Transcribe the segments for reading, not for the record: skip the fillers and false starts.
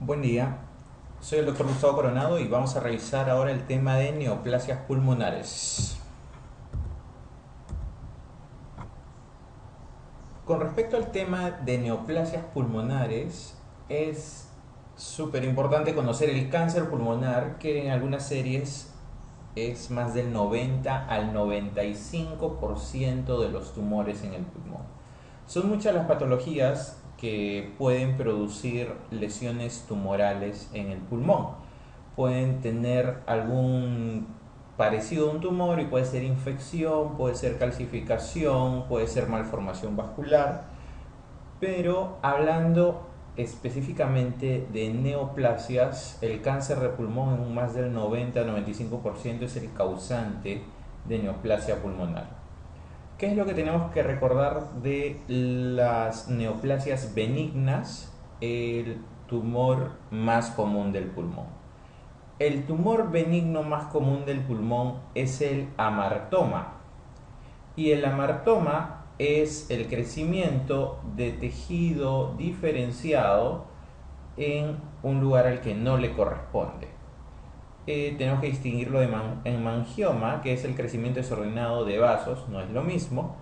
Buen día, soy el doctor Gustavo Coronado y vamos a revisar ahora el tema de neoplasias pulmonares. Con respecto al tema de neoplasias pulmonares, es súper importante conocer el cáncer pulmonar, que en algunas series es más del 90 al 95% de los tumores en el pulmón. Son muchas las patologías que pueden producir lesiones tumorales en el pulmón. Pueden tener algún parecido a un tumor y puede ser infección, puede ser calcificación, puede ser malformación vascular, pero hablando específicamente de neoplasias, el cáncer de pulmón en un más del 90-95% es el causante de neoplasia pulmonar. ¿Qué es lo que tenemos que recordar de las neoplasias benignas? El tumor más común del pulmón. El tumor benigno más común del pulmón es el amartoma. Y el amartoma es el crecimiento de tejido diferenciado en un lugar al que no le corresponde. Tenemos que distinguirlo de en mangioma, que es el crecimiento desordenado de vasos, no es lo mismo.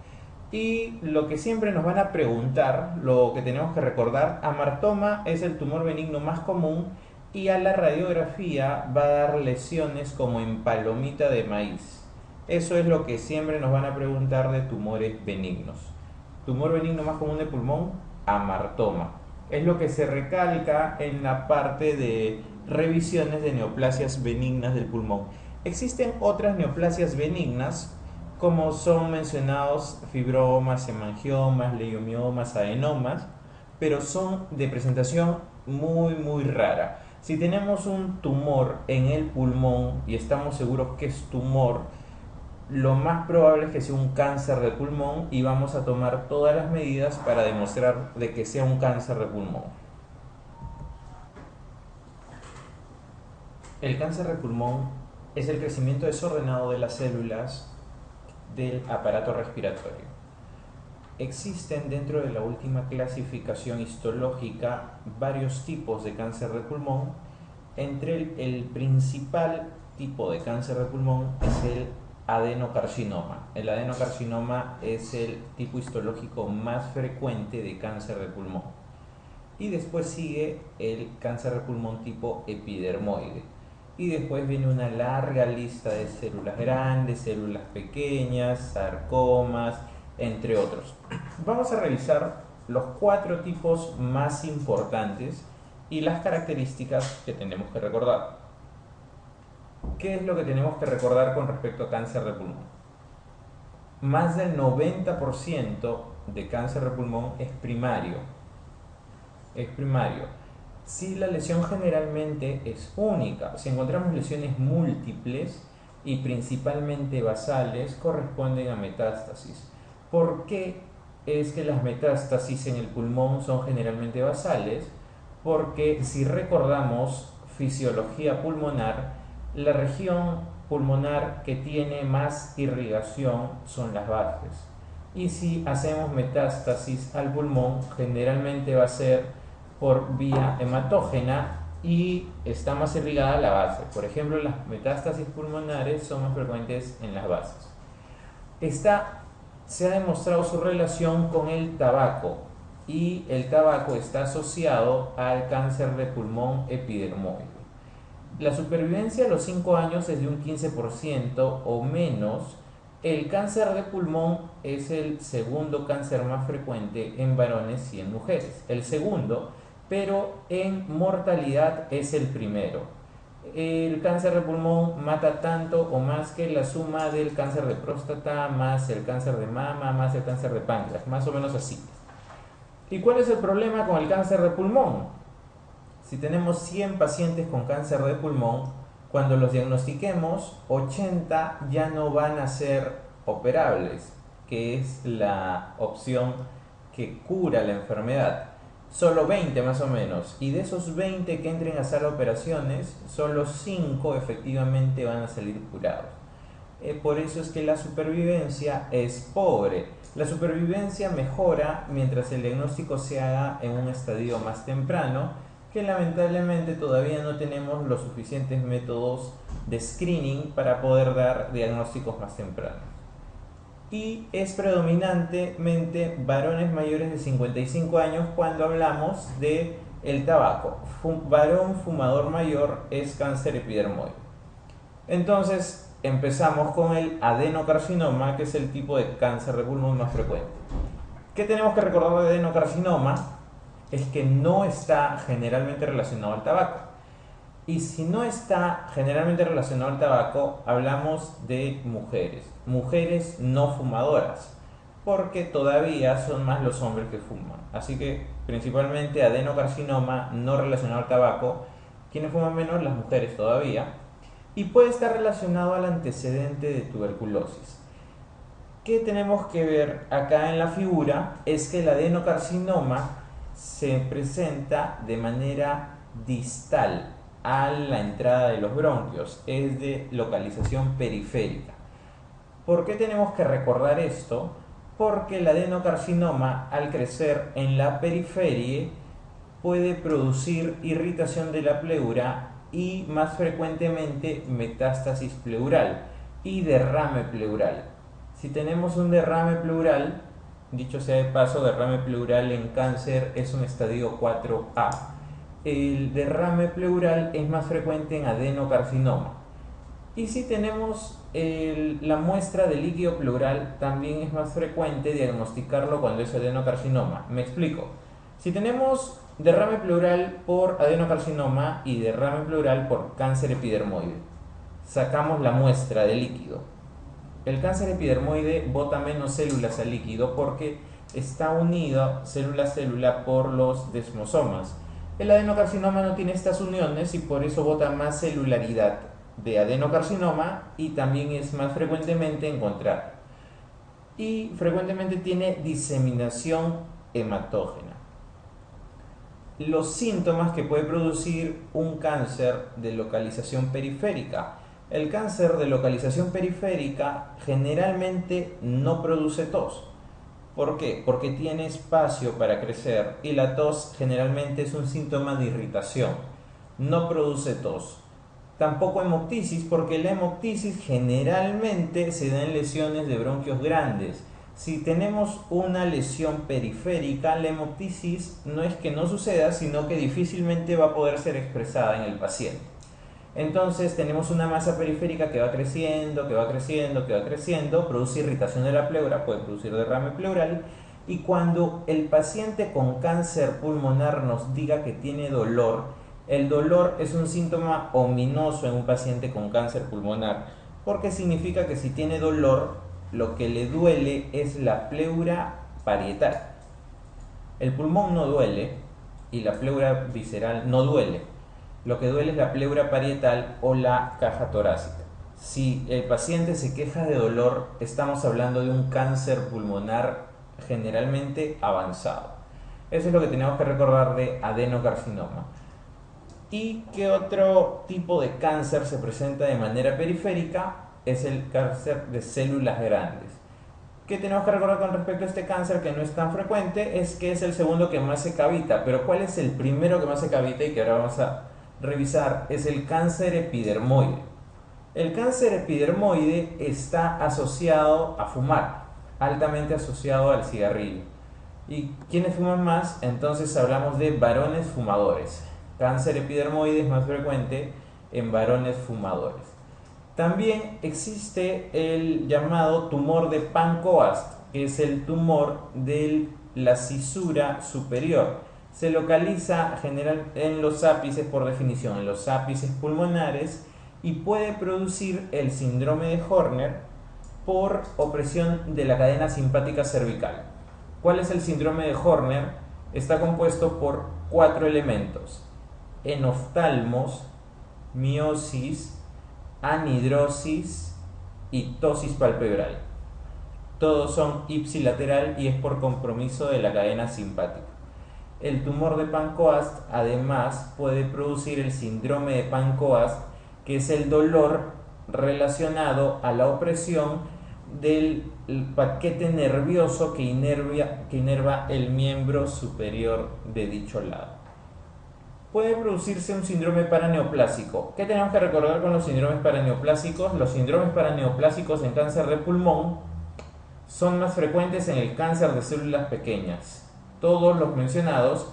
Y lo que siempre nos van a preguntar, lo que tenemos que recordar, amartoma es el tumor benigno más común y a la radiografía va a dar lesiones como en palomita de maíz. Eso es lo que siempre nos van a preguntar de tumores benignos. Tumor benigno más común de pulmón, amartoma. Es lo que se recalca en la parte de revisiones de neoplasias benignas del pulmón. Existen otras neoplasias benignas como son mencionados fibromas, hemangiomas, leiomiomas, adenomas, pero son de presentación muy rara. Si tenemos un tumor en el pulmón y estamos seguros que es tumor, lo más probable es que sea un cáncer de pulmón y vamos a tomar todas las medidas para demostrar de que sea un cáncer de pulmón. El cáncer de pulmón es el crecimiento desordenado de las células del aparato respiratorio. Existen dentro de la última clasificación histológica varios tipos de cáncer de pulmón. Entre el principal tipo de cáncer de pulmón es el adenocarcinoma. El adenocarcinoma es el tipo histológico más frecuente de cáncer de pulmón. Y después sigue el cáncer de pulmón tipo epidermoide. Y después viene una larga lista de células grandes, células pequeñas, sarcomas, entre otros. Vamos a revisar los 4 tipos más importantes y las características que tenemos que recordar. ¿Qué es lo que tenemos que recordar con respecto a cáncer de pulmón? Más del 90% de cáncer de pulmón es primario. Es primario. Si la lesión generalmente es única, si encontramos lesiones múltiples y principalmente basales, corresponden a metástasis. ¿Por qué es que las metástasis en el pulmón son generalmente basales? Porque si recordamos fisiología pulmonar, la región pulmonar que tiene más irrigación son las bases. Y si hacemos metástasis al pulmón, generalmente va a ser por vía hematógena y está más irrigada la base. Por ejemplo, las metástasis pulmonares son más frecuentes en las bases. Se ha demostrado su relación con el tabaco y el tabaco está asociado al cáncer de pulmón epidermoide. La supervivencia a los 5 años es de un 15% o menos. El cáncer de pulmón es el segundo cáncer más frecuente en varones y en mujeres. El segundo, pero en mortalidad es el primero. El cáncer de pulmón mata tanto o más que la suma del cáncer de próstata, más el cáncer de mama, más el cáncer de páncreas, más o menos así. ¿Y cuál es el problema con el cáncer de pulmón? Si tenemos 100 pacientes con cáncer de pulmón, cuando los diagnostiquemos, 80 ya no van a ser operables, que es la opción que cura la enfermedad. Solo 20 más o menos. Y de esos 20 que entren a sala de operaciones, solo 5 efectivamente van a salir curados. Por eso es que la supervivencia es pobre. La supervivencia mejora mientras el diagnóstico se haga en un estadio más temprano que lamentablemente todavía no tenemos los suficientes métodos de screening para poder dar diagnósticos más tempranos. Y es predominantemente varones mayores de 55 años cuando hablamos de el tabaco. Varón fumador mayor es cáncer epidermoide. Entonces empezamos con el adenocarcinoma, que es el tipo de cáncer de pulmón más frecuente. ¿Qué tenemos que recordar de adenocarcinoma? Es que no está generalmente relacionado al tabaco. Y si no está generalmente relacionado al tabaco, hablamos de mujeres no fumadoras, porque todavía son más los hombres que fuman. Así que principalmente adenocarcinoma no relacionado al tabaco, quienes fuman menos, las mujeres todavía, y puede estar relacionado al antecedente de tuberculosis. ¿Qué tenemos que ver acá en la figura? Es que el adenocarcinoma se presenta de manera distal a la entrada de los bronquios, es de localización periférica. ¿Por qué tenemos que recordar esto? Porque el adenocarcinoma, al crecer en la periferia, puede producir irritación de la pleura y más frecuentemente metástasis pleural y derrame pleural. Si tenemos un derrame pleural, dicho sea de paso, derrame pleural en cáncer es un estadio 4A. El derrame pleural es más frecuente en adenocarcinoma. Y si tenemos la muestra de líquido pleural, también es más frecuente diagnosticarlo cuando es adenocarcinoma. Me explico. Si tenemos derrame pleural por adenocarcinoma y derrame pleural por cáncer epidermoide, sacamos la muestra de líquido. El cáncer epidermoide bota menos células al líquido porque está unido célula a célula por los desmosomas. El adenocarcinoma no tiene estas uniones y por eso bota más celularidad de adenocarcinoma y también es más frecuentemente encontrado. Y frecuentemente tiene diseminación hematógena. Los síntomas que puede producir un cáncer de localización periférica. El cáncer de localización periférica generalmente no produce tos. ¿Por qué? Porque tiene espacio para crecer y la tos generalmente es un síntoma de irritación. No produce tos. Tampoco hemoptisis, porque la hemoptisis generalmente se da en lesiones de bronquios grandes. Si tenemos una lesión periférica, la hemoptisis no es que no suceda, sino que difícilmente va a poder ser expresada en el paciente. Entonces tenemos una masa periférica que va creciendo, que va creciendo, que va creciendo, produce irritación de la pleura, puede producir derrame pleural, y cuando el paciente con cáncer pulmonar nos diga que tiene dolor, el dolor es un síntoma ominoso en un paciente con cáncer pulmonar, porque significa que si tiene dolor, lo que le duele es la pleura parietal. El pulmón no duele y la pleura visceral no duele. Lo que duele es la pleura parietal o la caja torácica. Si el paciente se queja de dolor, estamos hablando de un cáncer pulmonar generalmente avanzado. Eso es lo que tenemos que recordar de adenocarcinoma. ¿Y qué otro tipo de cáncer se presenta de manera periférica? Es el cáncer de células grandes. ¿Qué tenemos que recordar con respecto a este cáncer que no es tan frecuente? Es que es el segundo que más se cavita. Pero ¿cuál es el primero que más se cavita y que ahora vamos a revisar? Es el cáncer epidermoide. El cáncer epidermoide está asociado a fumar, altamente asociado al cigarrillo. ¿Y quiénes fuman más? Entonces hablamos de varones fumadores. Cáncer epidermoide es más frecuente en varones fumadores. También existe el llamado tumor de Pancoast, que es el tumor de la cisura superior. Se localiza generalmente en los ápices, por definición, en los ápices pulmonares, y puede producir el síndrome de Horner por opresión de la cadena simpática cervical. ¿Cuál es el síndrome de Horner? Está compuesto por 4 elementos: enoftalmos, miosis, anhidrosis y tosis palpebral. Todos son ipsilateral y es por compromiso de la cadena simpática. El tumor de Pancoast además puede producir el síndrome de Pancoast, que es el dolor relacionado a la opresión del paquete nervioso que inerva el miembro superior de dicho lado. puede producirse un síndrome paraneoplásico. ¿Qué tenemos que recordar con los síndromes paraneoplásicos? Los síndromes paraneoplásicos en cáncer de pulmón son más frecuentes en el cáncer de células pequeñas. Todos los mencionados,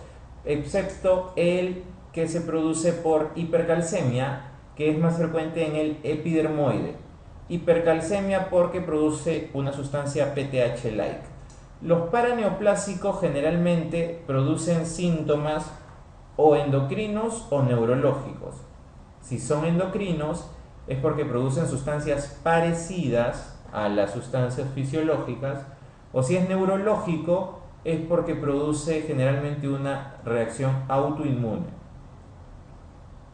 excepto el que se produce por hipercalcemia, que es más frecuente en el epidermoide. Hipercalcemia porque produce una sustancia PTH-like. Los paraneoplásicos generalmente producen síntomas o endocrinos o neurológicos. Si son endocrinos es porque producen sustancias parecidas a las sustancias fisiológicas, o si es neurológico es porque produce generalmente una reacción autoinmune.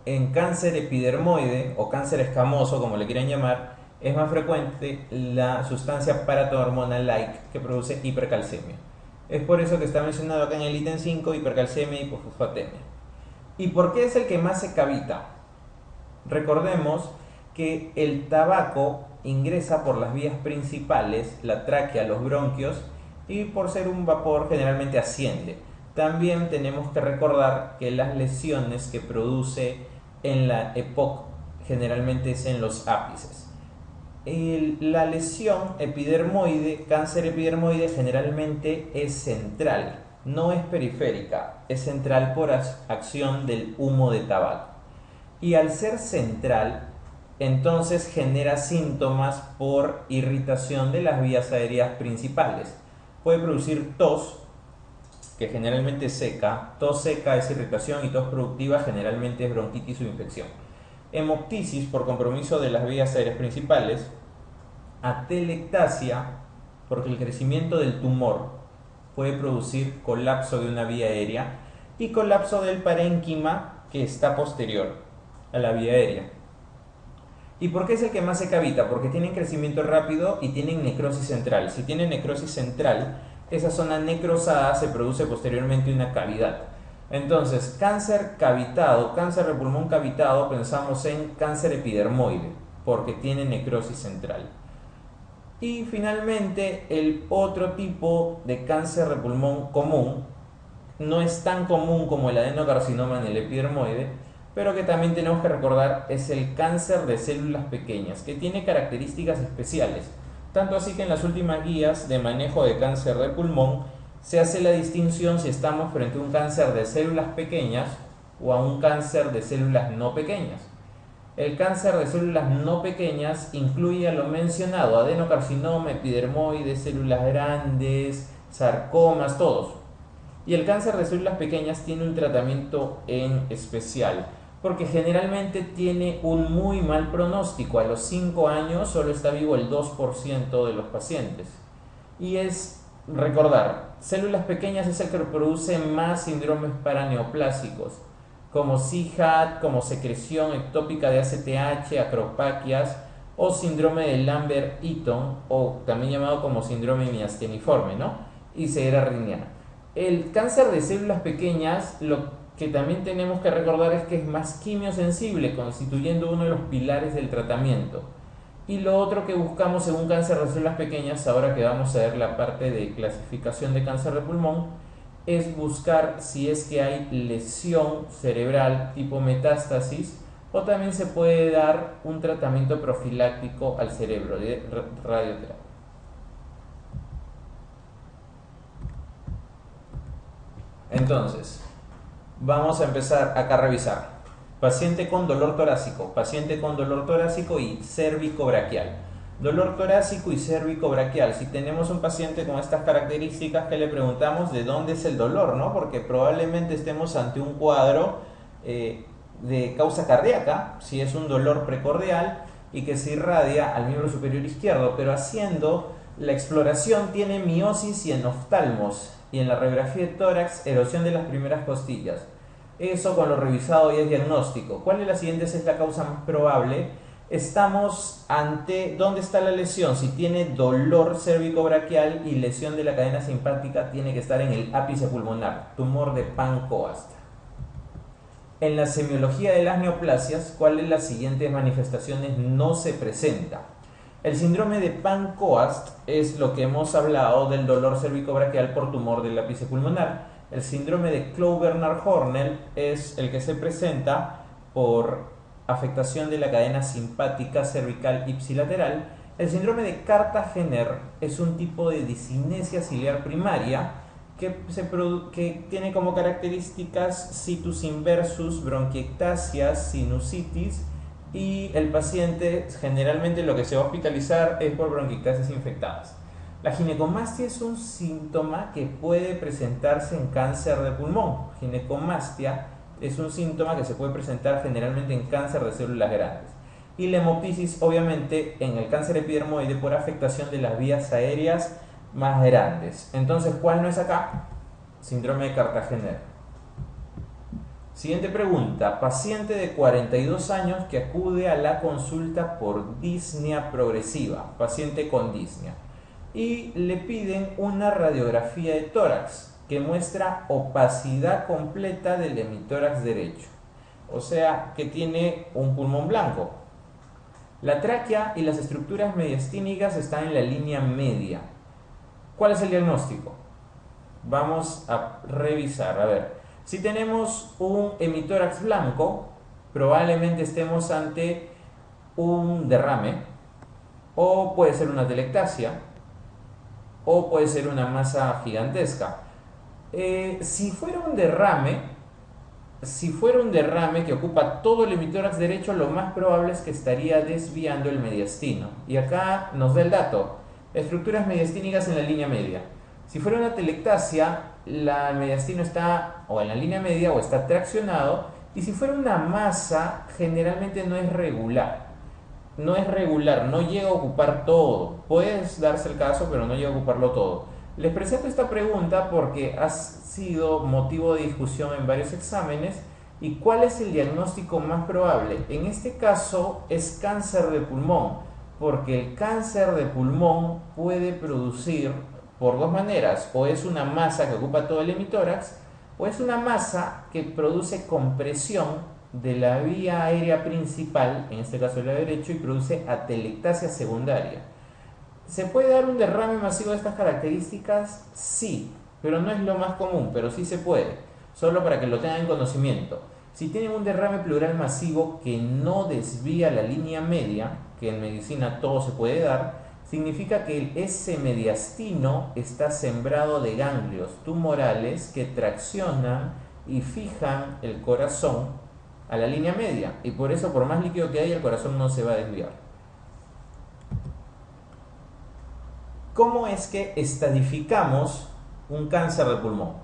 En cáncer epidermoide o cáncer escamoso, como le quieran llamar, es más frecuente la sustancia paratormona-like que produce hipercalcemia. Es por eso que está mencionado acá en el ítem 5, hipercalcemia y hipofosfatemia. ¿Y por qué es el que más se cavita? Recordemos que el tabaco ingresa por las vías principales, la tráquea, los bronquios, y por ser un vapor generalmente asciende. También tenemos que recordar que las lesiones que produce en la EPOC generalmente es en los ápices. La lesión epidermoide, cáncer epidermoide, generalmente es central, no es periférica, es central por acción del humo de tabaco. Y al ser central, entonces genera síntomas por irritación de las vías aéreas principales. Puede producir tos, que generalmente es seca. Tos seca es irritación y tos productiva generalmente es bronquitis o infección. Hemoptisis por compromiso de las vías aéreas principales. Atelectasia porque el crecimiento del tumor puede producir colapso de una vía aérea y colapso del parénquima que está posterior a la vía aérea. ¿Y por qué es el que más se cavita? Porque tienen crecimiento rápido y tienen necrosis central. Si tienen necrosis central, esa zona necrosada se produce posteriormente una cavidad. Entonces, cáncer cavitado, cáncer de pulmón cavitado, pensamos en cáncer epidermoide, porque tiene necrosis central. Y finalmente, el otro tipo de cáncer de pulmón común, no es tan común como el adenocarcinoma en el epidermoide, pero que también tenemos que recordar es el cáncer de células pequeñas, que tiene características especiales. Tanto así que en las últimas guías de manejo de cáncer de pulmón se hace la distinción si estamos frente a un cáncer de células pequeñas o a un cáncer de células no pequeñas. El cáncer de células no pequeñas incluye a lo mencionado, adenocarcinoma, epidermoide, células grandes, sarcomas, todos. Y el cáncer de células pequeñas tiene un tratamiento en especial, porque generalmente tiene un muy mal pronóstico. A los 5 años solo está vivo el 2% de los pacientes. Y es recordar, células pequeñas es el que produce más síndromes paraneoplásicos, como CIHAT, como secreción ectópica de ACTH, acropaquias o síndrome de Lambert-Eaton, o también llamado como síndrome miasteniforme, ¿no? Y ceguera riniana. El cáncer de células pequeñas, lo que también tenemos que recordar es que es más quimiosensible, constituyendo uno de los pilares del tratamiento. Y lo otro que buscamos en un cáncer de células pequeñas, ahora que vamos a ver la parte de clasificación de cáncer de pulmón, es buscar si es que hay lesión cerebral tipo metástasis, o también se puede dar un tratamiento profiláctico al cerebro de radioterapia. Entonces, vamos a empezar acá a revisar. Paciente con dolor torácico y cérvico-braquial. Dolor torácico y cérvico-braquial. Si tenemos un paciente con estas características, que le preguntamos de dónde es el dolor, ¿no? Porque probablemente estemos ante un cuadro de causa cardíaca, si es un dolor precordial y que se irradia al miembro superior izquierdo, pero haciendo la exploración tiene miosis y enoftalmos, y en la radiografía de tórax, erosión de las primeras costillas. Eso con lo revisado y es diagnóstico. ¿Cuál de las siguientes es la causa más probable? Estamos ante dónde está la lesión. Si tiene dolor cérvico-braquial y lesión de la cadena simpática, tiene que estar en el ápice pulmonar, tumor de Pancoast. En la semiología de las neoplasias, ¿cuál de las siguientes manifestaciones no se presenta? El síndrome de Pancoast es lo que hemos hablado del dolor cérvico-braquial por tumor del ápice pulmonar. El síndrome de Clow-Bernard-Hornell es el que se presenta por afectación de la cadena simpática cervical ipsilateral. El síndrome de Cartagener es un tipo de discinesia ciliar primaria que tiene como características situs inversus, bronquiectasias, sinusitis, y el paciente generalmente lo que se va a hospitalizar es por bronquiectasias infectadas. La ginecomastia es un síntoma que puede presentarse en cáncer de pulmón. Ginecomastia es un síntoma que se puede presentar generalmente en cáncer de células grandes. Y la hemoptisis, obviamente, en el cáncer epidermoide por afectación de las vías aéreas más grandes. Entonces, ¿cuál no es acá? Síndrome de Cartagener. Siguiente pregunta. Paciente de 42 años que acude a la consulta por disnea progresiva. Paciente con disnea. Y le piden una radiografía de tórax que muestra opacidad completa del hemitórax derecho. O sea, que tiene un pulmón blanco. La tráquea y las estructuras mediastínicas están en la línea media. ¿Cuál es el diagnóstico? Vamos a revisar. A ver, si tenemos un hemitórax blanco, probablemente estemos ante un derrame, o puede ser una telectasia, o puede ser una masa gigantesca. Si fuera un derrame que ocupa todo el hemitórax derecho, lo más probable es que estaría desviando el mediastino. Y acá nos da el dato: estructuras mediastínicas en la línea media. Si fuera una telectasia, el mediastino está o en la línea media o está traccionado. Y si fuera una masa, generalmente no es regular. No llega a ocupar todo. Puede darse el caso, pero no llega a ocuparlo todo. Les presento esta pregunta porque ha sido motivo de discusión en varios exámenes. ¿Y cuál es el diagnóstico más probable? En este caso es cáncer de pulmón, porque el cáncer de pulmón puede producir por dos maneras: o es una masa que ocupa todo el hemitórax, o es una masa que produce compresión de la vía aérea principal, en este caso el lado derecho, y produce atelectasia secundaria. ¿Se puede dar un derrame masivo de estas características? Sí, pero no es lo más común, pero sí se puede, solo para que lo tengan en conocimiento. Si tienen un derrame pleural masivo que no desvía la línea media, que en medicina todo se puede dar, significa que ese mediastino está sembrado de ganglios tumorales que traccionan y fijan el corazón a la línea media, y por eso, por más líquido que haya, el corazón no se va a desviar. ¿Cómo es que estadificamos un cáncer de pulmón?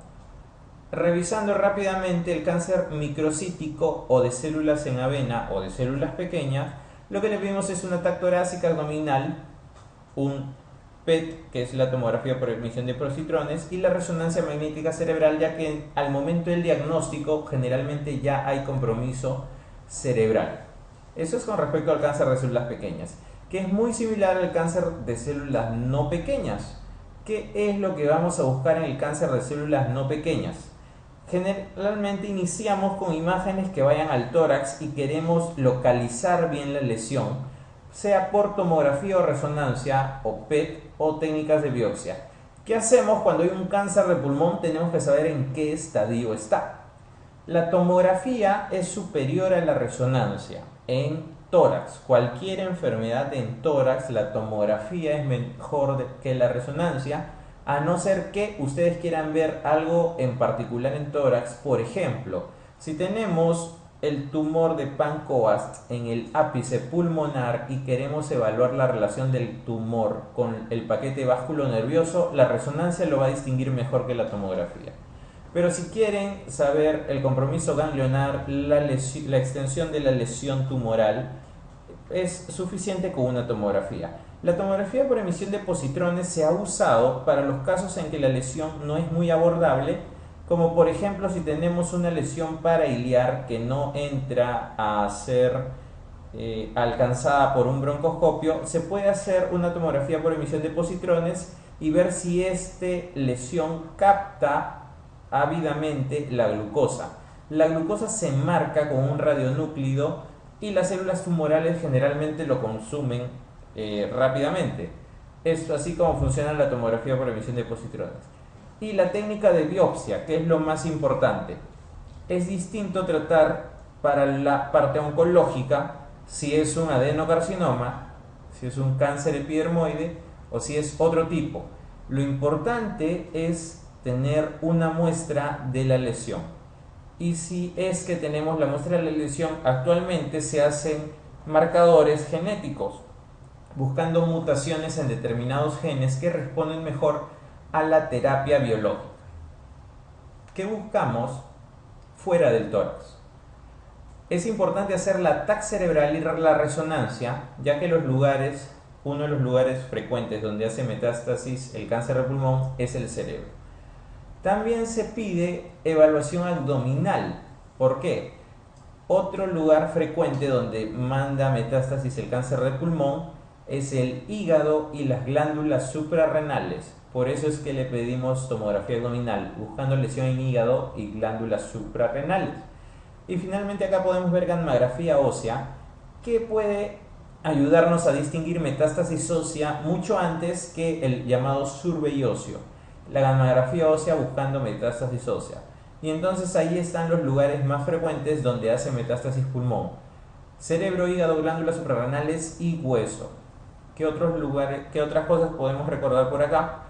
Revisando rápidamente el cáncer microcítico o de células en avena o de células pequeñas, lo que le pedimos es un ataque torácica abdominal, un PET, que es la tomografía por emisión de positrones, y la resonancia magnética cerebral, ya que al momento del diagnóstico generalmente ya hay compromiso cerebral. Eso es con respecto al cáncer de células pequeñas, que es muy similar al cáncer de células no pequeñas. ¿Qué es lo que vamos a buscar en el cáncer de células no pequeñas? Generalmente iniciamos con imágenes que vayan al tórax y queremos localizar bien la lesión, sea por tomografía o resonancia, o PET, o técnicas de biopsia. ¿Qué hacemos cuando hay un cáncer de pulmón? Tenemos que saber en qué estadio está. La tomografía es superior a la resonancia en tórax. Cualquier enfermedad en tórax, la tomografía es mejor que la resonancia, a no ser que ustedes quieran ver algo en particular en tórax. Por ejemplo, si tenemos el tumor de Pancoast en el ápice pulmonar y queremos evaluar la relación del tumor con el paquete vasculonervioso, la resonancia lo va a distinguir mejor que la tomografía. Pero si quieren saber el compromiso ganglionar, la extensión de la lesión tumoral, es suficiente con una tomografía. La tomografía por emisión de positrones se ha usado para los casos en que la lesión no es muy abordable, como por ejemplo si tenemos una lesión parailiar que no entra a ser alcanzada por un broncoscopio. Se puede hacer una tomografía por emisión de positrones y ver si esta lesión capta ávidamente la glucosa. La glucosa se marca con un radionúclido y las células tumorales generalmente lo consumen rápidamente. Es así como funciona la tomografía por emisión de positrones. Y la técnica de biopsia, que es lo más importante. Es distinto tratar para la parte oncológica si es un adenocarcinoma, si es un cáncer epidermoide o si es otro tipo. Lo importante es tener una muestra de la lesión. Y si es que tenemos la muestra de la lesión, actualmente se hacen marcadores genéticos, buscando mutaciones en determinados genes que responden mejor a la terapia biológica. ¿Qué buscamos fuera del tórax? Es importante hacer la TAC cerebral y la resonancia, ya que uno de los lugares frecuentes donde hace metástasis el cáncer de pulmón es el cerebro. También se pide evaluación abdominal. ¿Por qué? Otro lugar frecuente donde manda metástasis el cáncer de pulmón es el hígado y las glándulas suprarrenales. Por eso es que le pedimos tomografía abdominal, buscando lesión en hígado y glándulas suprarrenales. Y finalmente acá podemos ver gammagrafía ósea, que puede ayudarnos a distinguir metástasis ósea mucho antes que el llamado survey óseo. La gammagrafía ósea buscando metástasis ósea. Y entonces ahí están los lugares más frecuentes donde hace metástasis pulmón: cerebro, hígado, glándulas suprarrenales y hueso. ¿Qué otras cosas podemos recordar por acá?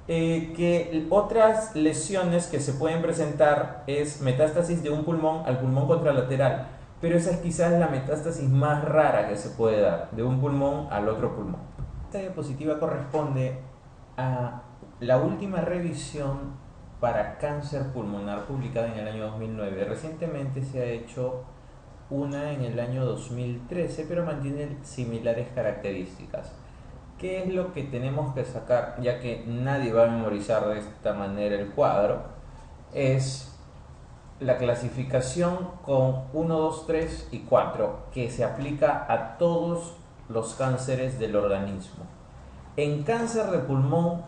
Que otras lesiones que se pueden presentar es metástasis de un pulmón al pulmón contralateral, pero esa es quizás la metástasis más rara que se puede dar, de un pulmón al otro pulmón. Esta diapositiva corresponde a la última revisión para cáncer pulmonar publicada en el año 2009. Recientemente se ha hecho una en el año 2013, pero mantiene similares características. ¿Qué es lo que tenemos que sacar? Ya que nadie va a memorizar de esta manera el cuadro, es la clasificación con 1, 2, 3 y 4, que se aplica a todos los cánceres del organismo. En cáncer de pulmón,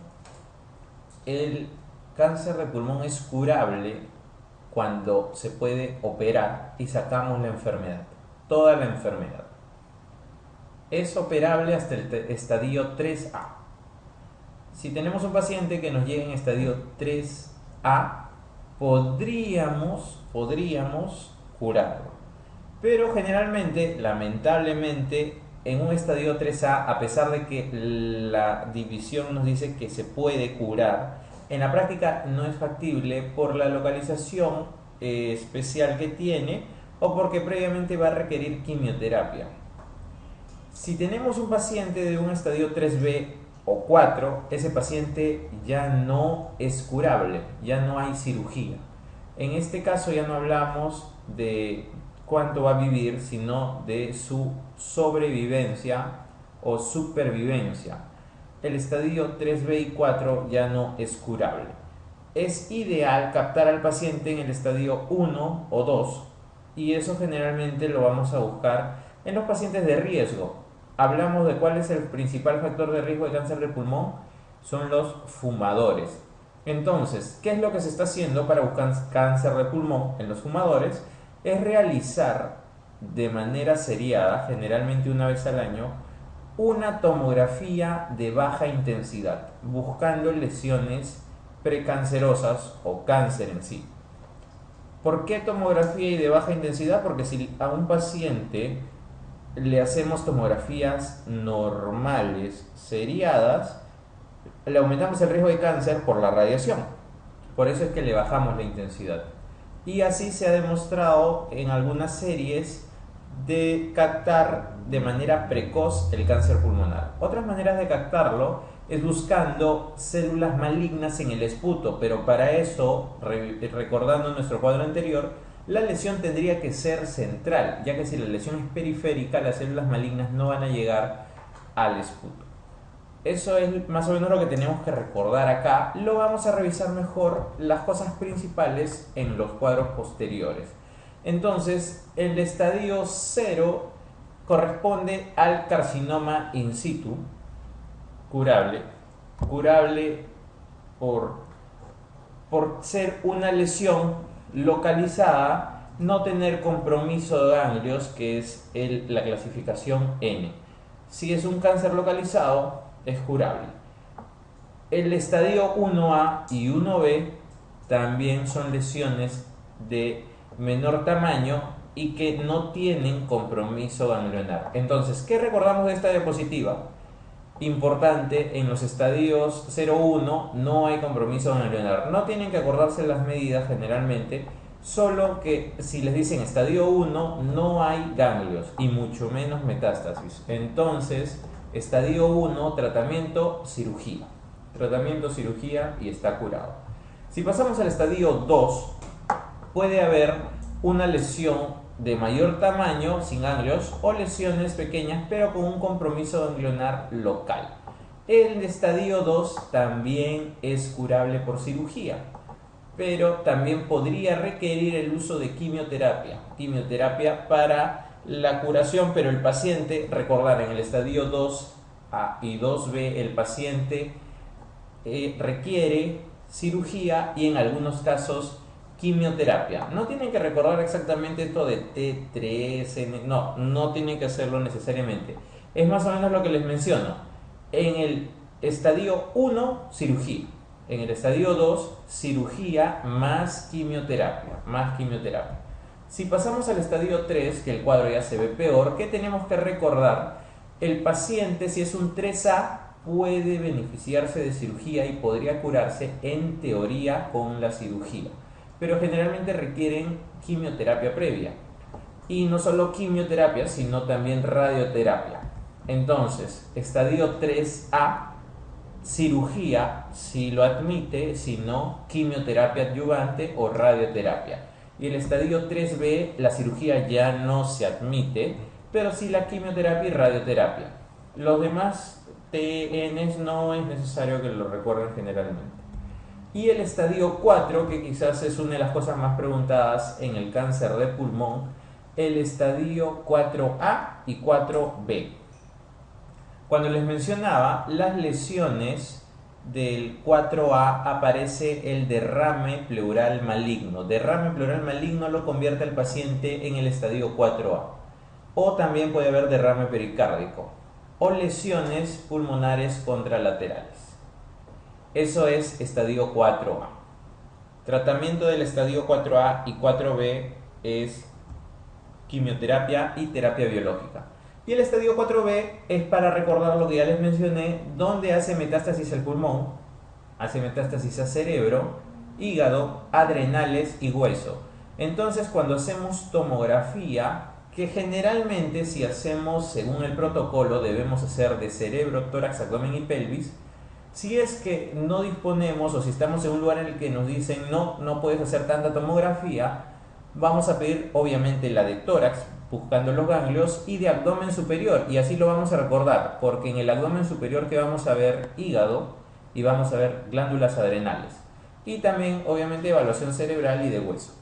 el cáncer de pulmón es curable cuando se puede operar y sacamos la enfermedad, toda la enfermedad. Es operable hasta el estadio 3A. Si tenemos un paciente que nos llega en estadio 3A, podríamos curarlo. Pero generalmente, lamentablemente, en un estadio 3A, a pesar de que la división nos dice que se puede curar, en la práctica no es factible por la localización especial que tiene o porque previamente va a requerir quimioterapia. Si tenemos un paciente de un estadio 3B o 4, ese paciente ya no es curable, ya no hay cirugía. En este caso ya no hablamos de cuánto va a vivir, sino de su sobrevivencia o supervivencia. El estadio 3B y 4 ya no es curable. Es ideal captar al paciente en el estadio 1 o 2, y eso generalmente lo vamos a buscar en los pacientes de riesgo. Hablamos de cuál es el principal factor de riesgo de cáncer de pulmón: son los fumadores. Entonces, ¿qué es lo que se está haciendo para buscar cáncer de pulmón en los fumadores? Es realizar de manera seriada, generalmente una vez al año, una tomografía de baja intensidad, buscando lesiones precancerosas o cáncer en sí. ¿Por qué tomografía y de baja intensidad? Porque si a un paciente le hacemos tomografías normales, seriadas, le aumentamos el riesgo de cáncer por la radiación. Por eso es que le bajamos la intensidad. Y así se ha demostrado en algunas series de captar de manera precoz el cáncer pulmonar. Otras maneras de captarlo es buscando células malignas en el esputo, pero para eso, recordando nuestro cuadro anterior, la lesión tendría que ser central, ya que si la lesión es periférica, las células malignas no van a llegar al esputo. Eso es más o menos lo que tenemos que recordar acá. Lo vamos a revisar mejor las cosas principales en los cuadros posteriores. Entonces, el estadio 0 corresponde al carcinoma in situ, curable por ser una lesión localizada, no tener compromiso de ganglios, que es la clasificación N. Si es un cáncer localizado, es curable. El estadio 1A y 1B también son lesiones de menor tamaño y que no tienen compromiso ganglionar. Entonces, ¿qué recordamos de esta diapositiva? Importante, en los estadios 0-1 no hay compromiso ganglionar. No tienen que acordarse las medidas generalmente, solo que si les dicen estadio 1 no hay ganglios y mucho menos metástasis. Entonces, estadio 1, tratamiento, cirugía. Tratamiento, cirugía y está curado. Si pasamos al estadio 2, puede haber una lesión de mayor tamaño sin ganglios o lesiones pequeñas pero con un compromiso ganglionar local. El estadio 2 también es curable por cirugía, pero también podría requerir el uso de quimioterapia para la curación, pero el paciente, recordar, en el estadio 2A y 2B el paciente requiere cirugía y en algunos casos quimioterapia. No tienen que recordar exactamente esto de T3, no tienen que hacerlo necesariamente. Es más o menos lo que les menciono. En el estadio 1, cirugía. En el estadio 2, cirugía más quimioterapia. Si pasamos al estadio 3, que el cuadro ya se ve peor, ¿qué tenemos que recordar? El paciente, si es un 3A, puede beneficiarse de cirugía y podría curarse en teoría con la cirugía, pero generalmente requieren quimioterapia previa, y no solo quimioterapia sino también radioterapia. Entonces, estadio 3A, cirugía si lo admite, si no, quimioterapia adyuvante o radioterapia. Y el estadio 3B, la cirugía ya no se admite, pero sí la quimioterapia y radioterapia. Los demás TNs no es necesario que lo recuerden generalmente. Y el estadio 4, que quizás es una de las cosas más preguntadas en el cáncer de pulmón, el estadio 4A y 4B. Cuando les mencionaba las lesiones del 4A, aparece el derrame pleural maligno. Derrame pleural maligno lo convierte al paciente en el estadio 4A. O también puede haber derrame pericárdico o lesiones pulmonares contralaterales. Eso es estadio 4A. Tratamiento del estadio 4A y 4B es quimioterapia y terapia biológica. Y el estadio 4B es para recordar lo que ya les mencioné, donde hace metástasis al pulmón, hace metástasis a cerebro, hígado, adrenales y hueso. Entonces, cuando hacemos tomografía, que generalmente si hacemos según el protocolo debemos hacer de cerebro, tórax, abdomen y pelvis, si es que no disponemos o si estamos en un lugar en el que nos dicen no puedes hacer tanta tomografía, vamos a pedir obviamente la de tórax, buscando los ganglios, y de abdomen superior, y así lo vamos a recordar, porque en el abdomen superior que vamos a ver hígado y vamos a ver glándulas adrenales, y también obviamente evaluación cerebral y de hueso.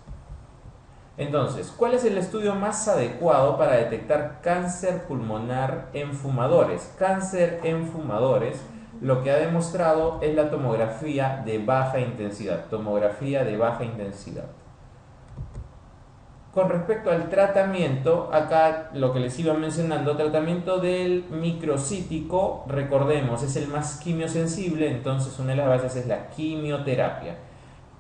Entonces, ¿cuál es el estudio más adecuado para detectar cáncer pulmonar en fumadores? Cáncer en fumadores, lo que ha demostrado es la tomografía de baja intensidad. Con respecto al tratamiento, acá lo que les iba mencionando, tratamiento del microcítico, recordemos, es el más quimiosensible, entonces una de las bases es la quimioterapia.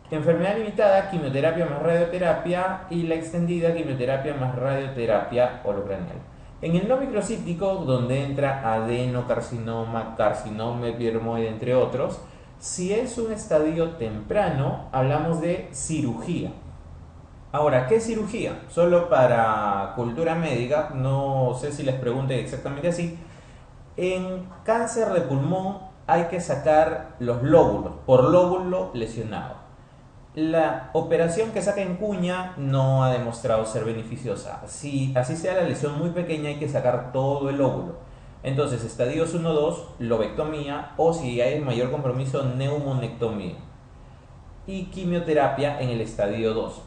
Enfermedad limitada, quimioterapia más radioterapia, y la extendida, quimioterapia más radioterapia holocranial. En el no microcítico, donde entra adenocarcinoma, carcinoma epidерmoide, entre otros, si es un estadio temprano, hablamos de cirugía. Ahora, ¿qué cirugía? Solo para cultura médica, no sé si les pregunté exactamente así. En cáncer de pulmón hay que sacar los lóbulos, por lóbulo lesionado. La operación que saca en cuña no ha demostrado ser beneficiosa. Si así sea la lesión muy pequeña, hay que sacar todo el lóbulo. Entonces, estadios 1-2, lobectomía, o si hay mayor compromiso, neumonectomía. Y quimioterapia en el estadio 2.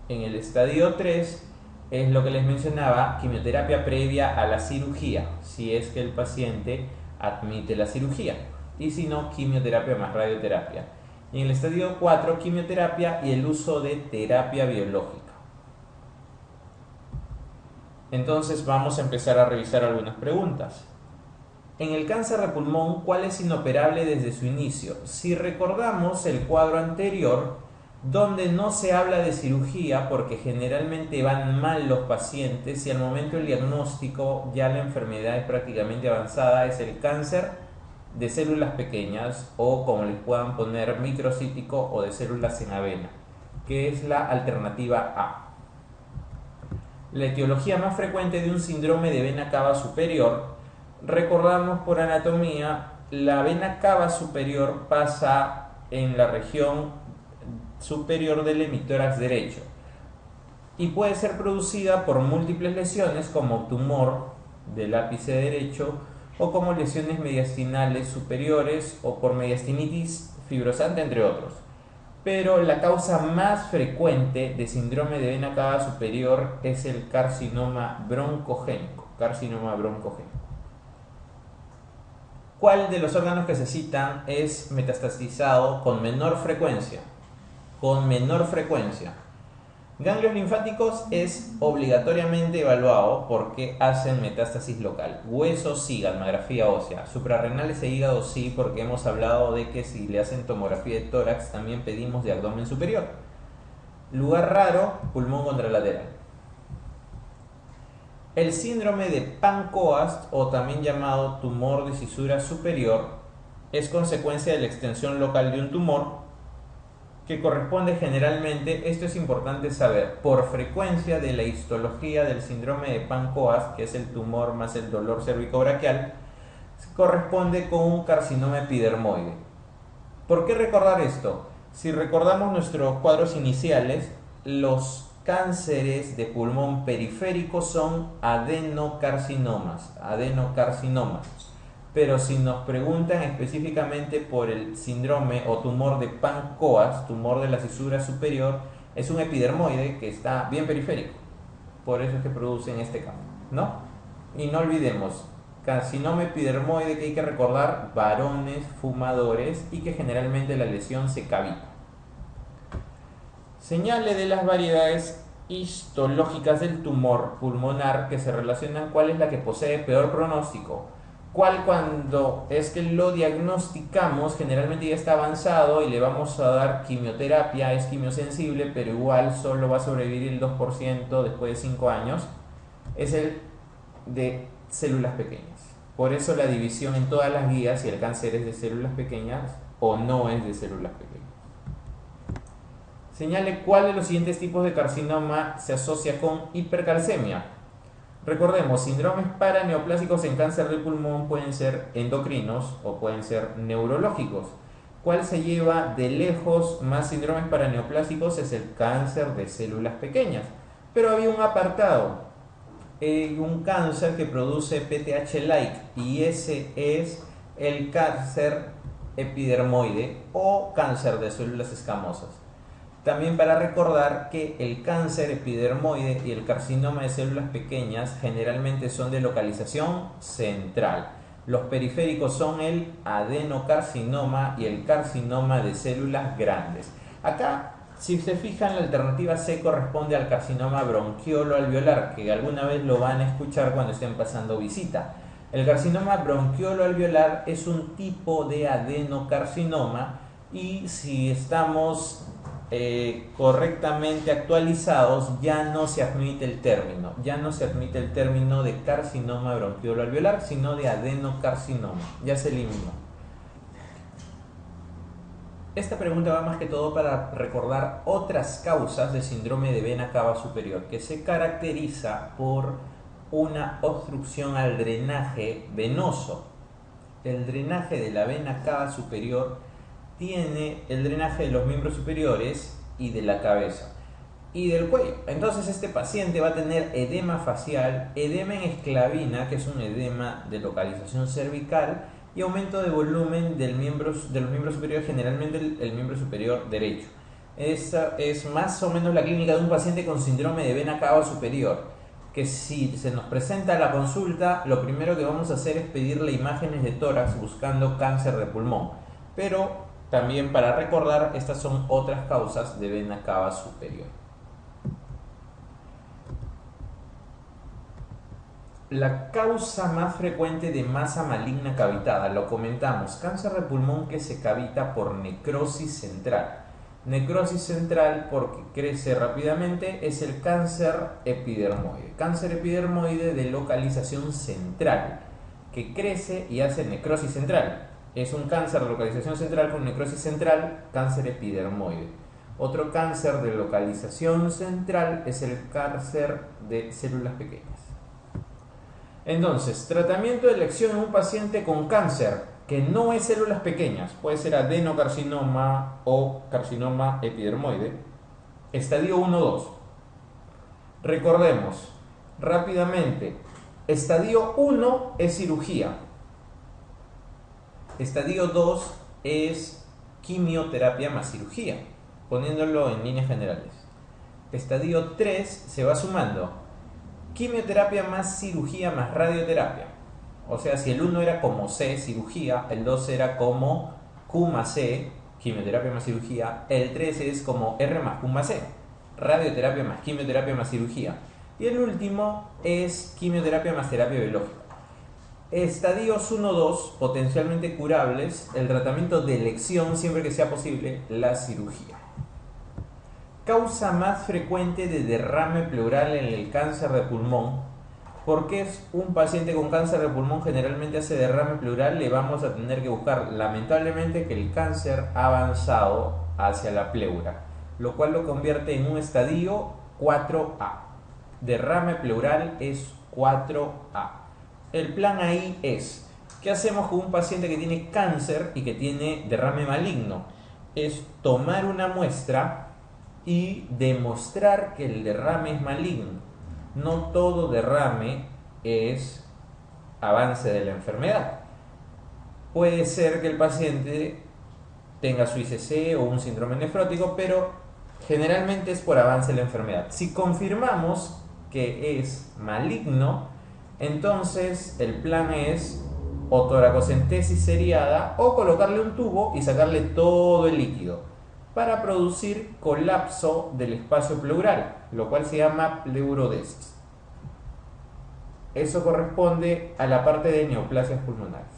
En el estadio 3 es lo que les mencionaba, quimioterapia previa a la cirugía, si es que el paciente admite la cirugía. Y si no, quimioterapia más radioterapia. Y en el estadio 4, quimioterapia y el uso de terapia biológica. Entonces vamos a empezar a revisar algunas preguntas. En el cáncer de pulmón, ¿cuál es inoperable desde su inicio? Si recordamos el cuadro anterior, donde no se habla de cirugía porque generalmente van mal los pacientes y al momento del diagnóstico ya la enfermedad es prácticamente avanzada, es el cáncer de células pequeñas o como les puedan poner microcítico o de células en avena, que es la alternativa A. La etiología más frecuente de un síndrome de vena cava superior, recordamos por anatomía, la vena cava superior pasa en la región superior del hemitórax derecho y puede ser producida por múltiples lesiones como tumor del ápice derecho o como lesiones mediastinales superiores o por mediastinitis fibrosante, entre otros. Pero la causa más frecuente de síndrome de vena cava superior es el carcinoma broncogénico. ¿Cuál de los órganos que se citan es metastasizado con menor frecuencia? Ganglios linfáticos es obligatoriamente evaluado porque hacen metástasis local. Huesos sí, gammagrafía ósea. Suprarrenales e hígado sí, porque hemos hablado de que si le hacen tomografía de tórax también pedimos de abdomen superior. Lugar raro, pulmón contralateral. El síndrome de Pancoast, o también llamado tumor de cisura superior, es consecuencia de la extensión local de un tumor que corresponde generalmente, esto es importante saber, por frecuencia de la histología del síndrome de Pancoast, que es el tumor más el dolor cervicobraquial, corresponde con un carcinoma epidermoide. ¿Por qué recordar esto? Si recordamos nuestros cuadros iniciales, los cánceres de pulmón periférico son adenocarcinomas. Pero si nos preguntan específicamente por el síndrome o tumor de Pancoast, tumor de la cisura superior, es un epidermoide que está bien periférico. Por eso es que producen este cambio, ¿no? Y no olvidemos, carcinoma epidermoide que hay que recordar, varones fumadores y que generalmente la lesión se cavita. Señale de las variedades histológicas del tumor pulmonar que se relacionan cuál es la que posee peor pronóstico. Cuál cuando es que lo diagnosticamos generalmente ya está avanzado y le vamos a dar quimioterapia, es quimiosensible, pero igual solo va a sobrevivir el 2% después de 5 años, es el de células pequeñas. Por eso la división en todas las guías si el cáncer es de células pequeñas o no es de células pequeñas. Señale cuál de los siguientes tipos de carcinoma se asocia con hipercalcemia. Recordemos, síndromes paraneoplásicos en cáncer de pulmón pueden ser endocrinos o pueden ser neurológicos. ¿Cuál se lleva de lejos más síndromes paraneoplásicos? Es el cáncer de células pequeñas. Pero había un apartado, un cáncer que produce PTH-like y ese es el cáncer epidermoide o cáncer de células escamosas. También para recordar que el cáncer epidermoide y el carcinoma de células pequeñas generalmente son de localización central. Los periféricos son el adenocarcinoma y el carcinoma de células grandes. Acá, si se fijan, la alternativa C corresponde al carcinoma bronquiolo-alveolar, que alguna vez lo van a escuchar cuando estén pasando visita. El carcinoma bronquiolo-alveolar es un tipo de adenocarcinoma y si estamos correctamente actualizados ya no se admite el término de carcinoma bronquiolo-alveolar, sino de adenocarcinoma, ya se eliminó. Esta pregunta va más que todo para recordar otras causas de síndrome de vena cava superior, que se caracteriza por una obstrucción al drenaje venoso. El drenaje de la vena cava superior tiene el drenaje de los miembros superiores y de la cabeza y del cuello. Entonces este paciente va a tener edema facial, edema en esclavina, que es un edema de localización cervical, y aumento de volumen de los miembros superiores, generalmente el miembro superior derecho. Esa es más o menos la clínica de un paciente con síndrome de vena cava superior, que si se nos presenta a la consulta, lo primero que vamos a hacer es pedirle imágenes de tórax buscando cáncer de pulmón. Pero también para recordar, estas son otras causas de vena cava superior. La causa más frecuente de masa maligna cavitada, lo comentamos, cáncer de pulmón que se cavita por necrosis central. Necrosis central porque crece rápidamente es el cáncer epidermoide. Cáncer epidermoide de localización central, que crece y hace necrosis central. Es un cáncer de localización central con necrosis central, cáncer epidermoide. Otro cáncer de localización central es el cáncer de células pequeñas. Entonces, tratamiento de elección en un paciente con cáncer que no es células pequeñas, puede ser adenocarcinoma o carcinoma epidermoide, estadio 1-2. Recordemos rápidamente, estadio 1 es cirugía, estadio 2 es quimioterapia más cirugía, poniéndolo en líneas generales. Estadio 3 se va sumando quimioterapia más cirugía más radioterapia. O sea, si el 1 era como C, cirugía, el 2 era como Q más C, quimioterapia más cirugía, el 3 es como R más Q más C, radioterapia más quimioterapia más cirugía. Y el último es quimioterapia más terapia biológica. Estadios 1-2, potencialmente curables, el tratamiento de elección, siempre que sea posible, la cirugía. Causa más frecuente de derrame pleural en el cáncer de pulmón. Porque es un paciente con cáncer de pulmón generalmente hace derrame pleural, le vamos a tener que buscar lamentablemente que el cáncer ha avanzado hacia la pleura, lo cual lo convierte en un estadio 4A. Derrame pleural es 4A. El plan ahí es, ¿qué hacemos con un paciente que tiene cáncer y que tiene derrame maligno? Es tomar una muestra y demostrar que el derrame es maligno. No todo derrame es avance de la enfermedad. Puede ser que el paciente tenga su ICC o un síndrome nefrótico, pero generalmente es por avance de la enfermedad. Si confirmamos que es maligno, entonces el plan es o toracocentesis seriada o colocarle un tubo y sacarle todo el líquido para producir colapso del espacio pleural, lo cual se llama pleurodesis. Eso corresponde a la parte de neoplasias pulmonares.